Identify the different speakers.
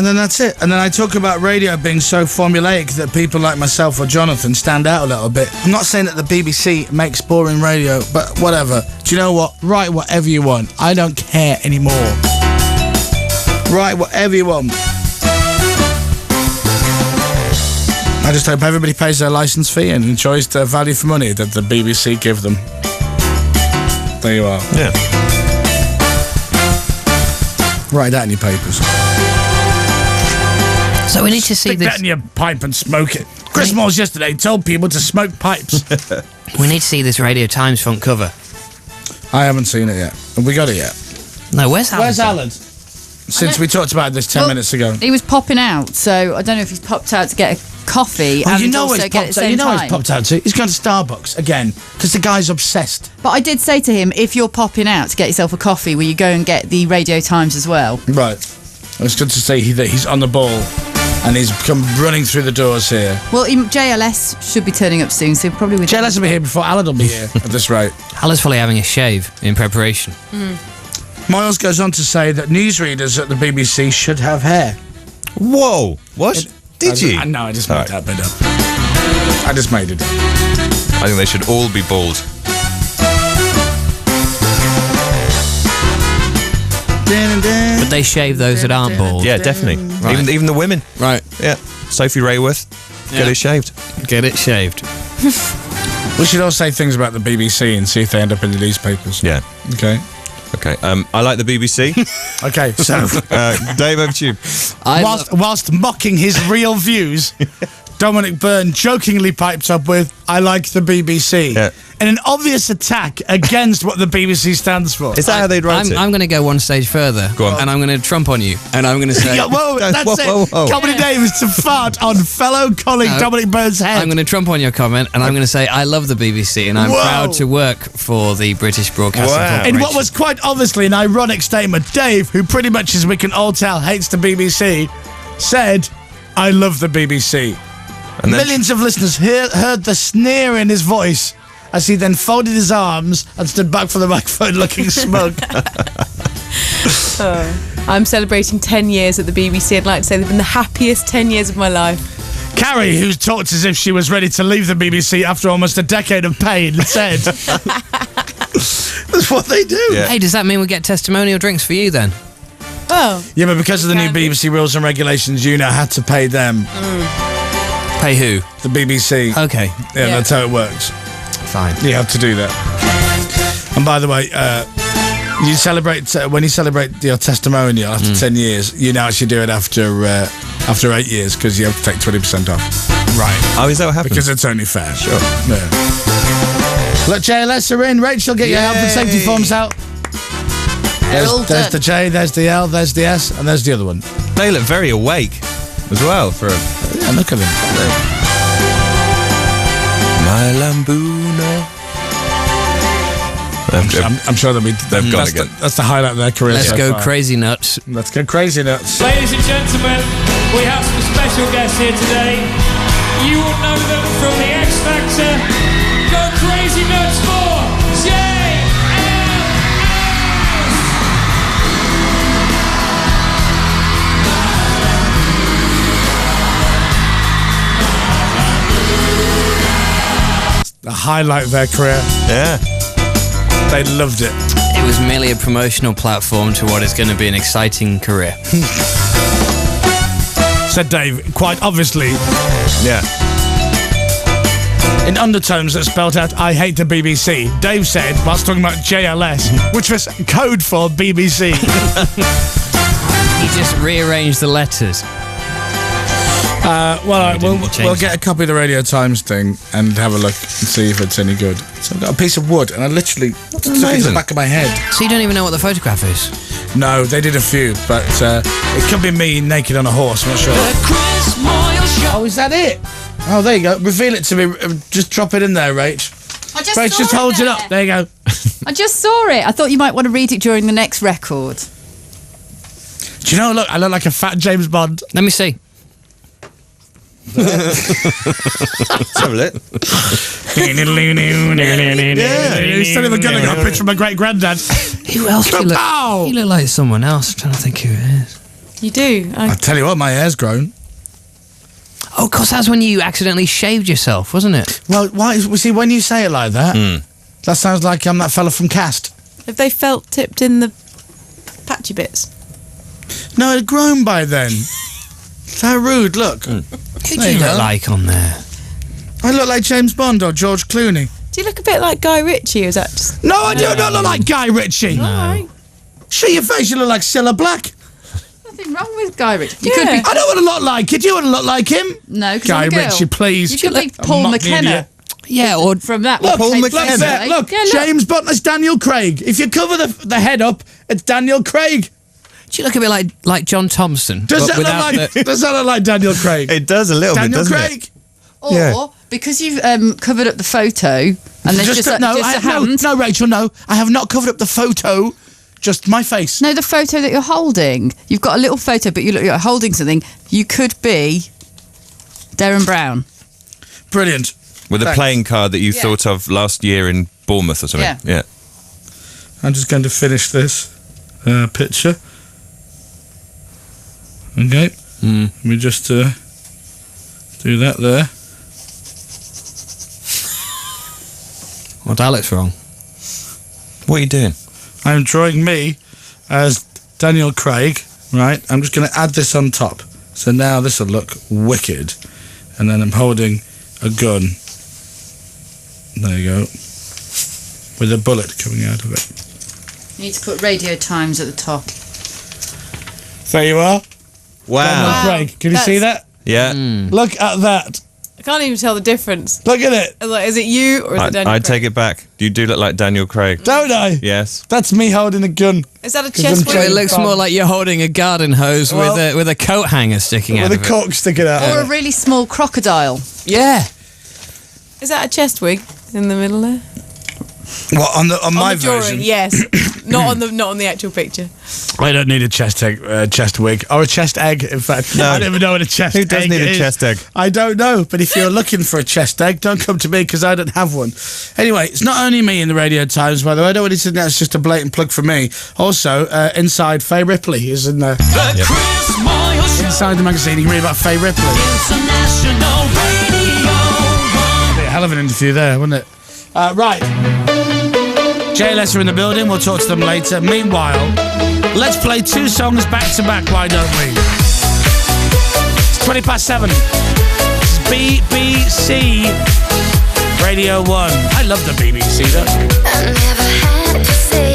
Speaker 1: And then that's it. And then I talk about radio being so formulaic that people like myself or Jonathan stand out a little bit. I'm not saying that the BBC makes boring radio, but whatever. Do you know what? Write whatever you want. I don't care anymore. Write whatever you want. I just hope everybody pays their licence fee and enjoys the value for money that the BBC give them. There you are.
Speaker 2: Yeah.
Speaker 1: Write that in your papers.
Speaker 3: So we need to see
Speaker 1: Stick
Speaker 3: this.
Speaker 1: that in your pipe and smoke it. Chris Moyles yesterday told people to smoke pipes.
Speaker 3: We need to see this Radio Times front cover.
Speaker 1: I haven't seen it yet. Have we got it yet?
Speaker 3: No, where's Alan?
Speaker 1: Where's Alan? Since we talked about this 10 minutes ago.
Speaker 4: He was popping out, so I don't know if he's popped out to get a coffee
Speaker 1: Well,
Speaker 4: and
Speaker 1: you know
Speaker 4: also get at the same
Speaker 1: he's
Speaker 4: time.
Speaker 1: popped out to. He's gone to Starbucks again because the guy's obsessed.
Speaker 4: But I did say to him, if you're popping out to get yourself a coffee, will you go and get the Radio Times as well?
Speaker 1: Right. It's good to see that he's on the ball and he's come running through the doors here.
Speaker 4: Well, JLS should be turning up soon, so probably with
Speaker 1: JLS will be here before Alan will be here at this rate.
Speaker 3: Alan's probably having a shave in preparation.
Speaker 1: Miles goes on to say that newsreaders at the BBC should have hair.
Speaker 2: Whoa! What? Did you?
Speaker 1: No, I just made that bit up. I just made it up.
Speaker 2: I think they should all be bald.
Speaker 3: But they shave those that aren't bald.
Speaker 2: Yeah, definitely.
Speaker 3: Right.
Speaker 2: Even the women.
Speaker 3: Right.
Speaker 2: Yeah. Sophie Rayworth. Get it shaved.
Speaker 3: Get it shaved.
Speaker 1: We should all say things about the BBC and see if they end up in the newspapers.
Speaker 2: Yeah.
Speaker 1: Okay.
Speaker 2: Okay. I like the BBC.
Speaker 1: Okay, so
Speaker 2: Dave, over to you.
Speaker 1: whilst mocking his real views, Dominic Byrne jokingly pipes up with, I like the BBC.
Speaker 2: Yeah.
Speaker 1: In an obvious attack against what the BBC stands for.
Speaker 2: Is that how they'd write it?
Speaker 3: I'm going to go one stage further.
Speaker 2: Go on.
Speaker 3: And I'm going to trump on you. And I'm going to say...
Speaker 1: Yeah, whoa, that's
Speaker 2: Whoa.
Speaker 1: it. Comedy Dave is to fart on fellow colleague Dominic Byrne's head.
Speaker 3: I'm going to trump on your comment, and I'm going to say I love the BBC, and I'm proud to work for the British Broadcasting Corporation.
Speaker 1: In what was quite obviously an ironic statement, Dave, who pretty much, as we can all tell, hates the BBC, said, I love the BBC.
Speaker 2: And then-
Speaker 1: Millions of listeners heard the sneer in his voice as he then folded his arms and stood back from the microphone looking smug.
Speaker 5: I'm celebrating 10 years at the BBC. I'd like to say they've been the happiest 10 years of my life.
Speaker 1: Carrie, who talked as if she was ready to leave the BBC after almost a decade of pain, said... That's what they do.
Speaker 2: Yeah.
Speaker 3: Hey, does that mean we get testimonial drinks for you then?
Speaker 5: Oh.
Speaker 1: Yeah, but because of the new BBC rules and regulations, you now had to pay them.
Speaker 3: Pay who?
Speaker 1: The BBC.
Speaker 3: Okay.
Speaker 1: Yeah, that's how it works.
Speaker 3: Fine.
Speaker 1: You have to do that. And by the way, you celebrate when you celebrate your testimonial after 10 years. You now actually do it after 8 years because you have to take 20% off.
Speaker 3: Right.
Speaker 2: Oh, is that what happened?
Speaker 1: Because it's only fair.
Speaker 2: Sure.
Speaker 1: Yeah. Look, JLS are in. Rachel, get your health and safety forms out. There's the J, there's the L, there's the S, and there's the other one.
Speaker 2: They look very awake as well for a...
Speaker 1: Yeah, look at them.
Speaker 2: My Lambuno.
Speaker 1: I'm sure they've
Speaker 2: got to get...
Speaker 1: That's the highlight of their career.
Speaker 3: Let's
Speaker 1: so
Speaker 3: go
Speaker 1: far.
Speaker 3: crazy nuts.
Speaker 1: Let's go crazy nuts.
Speaker 6: Ladies and gentlemen, we have some special guests here today. You will know them from the X Factor. Go crazy nuts for
Speaker 1: The highlight of their career.
Speaker 2: Yeah.
Speaker 1: They loved it.
Speaker 3: It was merely a promotional platform to what is going to be an exciting career.
Speaker 1: Said Dave, quite obviously,
Speaker 2: Yeah.
Speaker 1: in undertones that spelled out, I hate the BBC. Dave said, whilst talking about JLS, which was code for BBC.
Speaker 3: He just rearranged the letters.
Speaker 1: We'll get a copy of the Radio Times thing and have a look and see if it's any good. So I've got a piece of wood and I literally took it in the back of my head.
Speaker 3: So you don't even know what the photograph is?
Speaker 1: No, they did a few, but it could be me naked on a horse, I'm not sure. Oh, is that it? Oh, there you go. Reveal it to me. Just drop it in there, Rach. Rach, just hold it up. There you go.
Speaker 4: I just saw it. I thought you might want to read it during the next record.
Speaker 1: Do you know, look, I look like a fat James Bond.
Speaker 3: Let me see.
Speaker 2: Let's have a look.
Speaker 1: Instead of a gun, I got a picture of my great granddad.
Speaker 3: Who else do you look?
Speaker 1: Kapow!
Speaker 3: You look like someone else. I'm trying to think who it is.
Speaker 5: You do.
Speaker 1: I tell you what, my hair's grown.
Speaker 3: Oh, of course, that's when you accidentally shaved yourself, wasn't it?
Speaker 1: Well, why? See, when you say it like that, that sounds like I'm that fella from Cast.
Speaker 5: Have they felt tipped in the patchy bits?
Speaker 1: No, it had grown by then. How rude! Look,
Speaker 3: Who do
Speaker 1: There
Speaker 3: you
Speaker 1: you
Speaker 3: look
Speaker 1: go.
Speaker 3: like on there?
Speaker 1: I look like James Bond or George Clooney.
Speaker 5: Do you look a bit like Guy Ritchie? Or is that just...
Speaker 1: No, I do not look like Guy Ritchie.
Speaker 5: All right.
Speaker 1: Show your face, you look like Cilla Black.
Speaker 4: Nothing wrong with Guy Ritchie. You
Speaker 5: Yeah.
Speaker 4: could be.
Speaker 1: I don't want to look like it. You want to look like him?
Speaker 4: No, because
Speaker 1: Guy
Speaker 4: I'm a girl.
Speaker 1: Ritchie, please.
Speaker 4: You could be
Speaker 1: I'm
Speaker 4: Paul
Speaker 1: not an
Speaker 4: McKenna.
Speaker 1: idiot.
Speaker 3: Yeah, or
Speaker 4: From that
Speaker 1: Look,
Speaker 4: one.
Speaker 2: Paul
Speaker 4: Take
Speaker 2: McKenna.
Speaker 1: Look
Speaker 4: place
Speaker 1: there,
Speaker 4: away.
Speaker 1: look.
Speaker 4: Yeah, look.
Speaker 1: James Butler's Daniel Craig. If you cover the head up, it's Daniel Craig.
Speaker 3: do you look a bit like John Thompson?
Speaker 1: Does
Speaker 3: but
Speaker 1: that look
Speaker 3: without
Speaker 1: like?
Speaker 3: the-
Speaker 1: Does that look like Daniel Craig?
Speaker 2: It does a little bit,
Speaker 1: Daniel
Speaker 2: doesn't
Speaker 1: Craig.
Speaker 2: it?
Speaker 4: Or
Speaker 2: Yeah.
Speaker 4: because you've covered up the photo and there's just a
Speaker 1: no,
Speaker 4: hand.
Speaker 1: no, Rachel, no. I have not covered up the photo. Just my face.
Speaker 4: No, the photo that you're holding. You've got a little photo, but you look like you're holding something. You could be Darren Brown.
Speaker 1: Brilliant.
Speaker 2: With a
Speaker 1: Thanks.
Speaker 2: playing card that you
Speaker 4: Yeah.
Speaker 2: thought of last year in Bournemouth or something. Yeah.
Speaker 1: I'm just going to finish this picture. Okay. Let me just do that there.
Speaker 3: Well, that looks wrong.
Speaker 2: What are you doing?
Speaker 1: I'm drawing me as Daniel Craig, right? I'm just going to add this on top. So now this will look wicked. And then I'm holding a gun. There you go. With a bullet coming out of it.
Speaker 4: You need to put Radio Times at the top.
Speaker 1: There you are. Daniel
Speaker 2: Wow.
Speaker 1: Craig. Can you see that?
Speaker 2: Yeah.
Speaker 1: Look at that.
Speaker 5: I can't even tell the difference.
Speaker 1: Look at it.
Speaker 5: Like, is it you or is it Daniel
Speaker 2: I
Speaker 5: Craig?
Speaker 2: take it back. You do look like Daniel Craig.
Speaker 1: Don't I?
Speaker 2: Yes.
Speaker 1: That's me holding a gun.
Speaker 5: Is that a
Speaker 1: 'Cause
Speaker 5: chest
Speaker 1: I'm
Speaker 5: wig?
Speaker 3: It looks more like you're holding a garden hose
Speaker 1: Well-
Speaker 3: with a coat hanger sticking out
Speaker 1: With a
Speaker 3: of it.
Speaker 1: cork sticking out.
Speaker 4: Or a
Speaker 1: of it.
Speaker 4: really small crocodile.
Speaker 3: Yeah.
Speaker 5: Is that a chest wig in the middle there?
Speaker 1: What, on my
Speaker 5: on the drawing,
Speaker 1: version?
Speaker 5: yes. not on the actual picture.
Speaker 1: I don't need a chest wig or a chest egg. In fact,
Speaker 2: No.
Speaker 1: I don't even know what a chest
Speaker 2: Who
Speaker 1: egg
Speaker 2: does need a
Speaker 1: is.
Speaker 2: chest egg?
Speaker 1: I don't know, but if you're looking for a chest egg, don't come to me because I don't have one. Anyway, it's not only me in the Radio Times, by the way. I don't want you to think that's just a blatant plug for me. Also, inside Faye Ripley is in there.
Speaker 6: The Chris Moyles Show.
Speaker 1: Inside the magazine, you can read about Faye Ripley.
Speaker 6: International Radio 1.
Speaker 1: Be a hell of an interview there, wouldn't it? Right. JLS are in the building. We'll talk to them later. Meanwhile, let's play 2 songs back to back. Why don't we? It's 7:20. It's BBC Radio 1. I love the BBC, don't you?
Speaker 7: I never had to say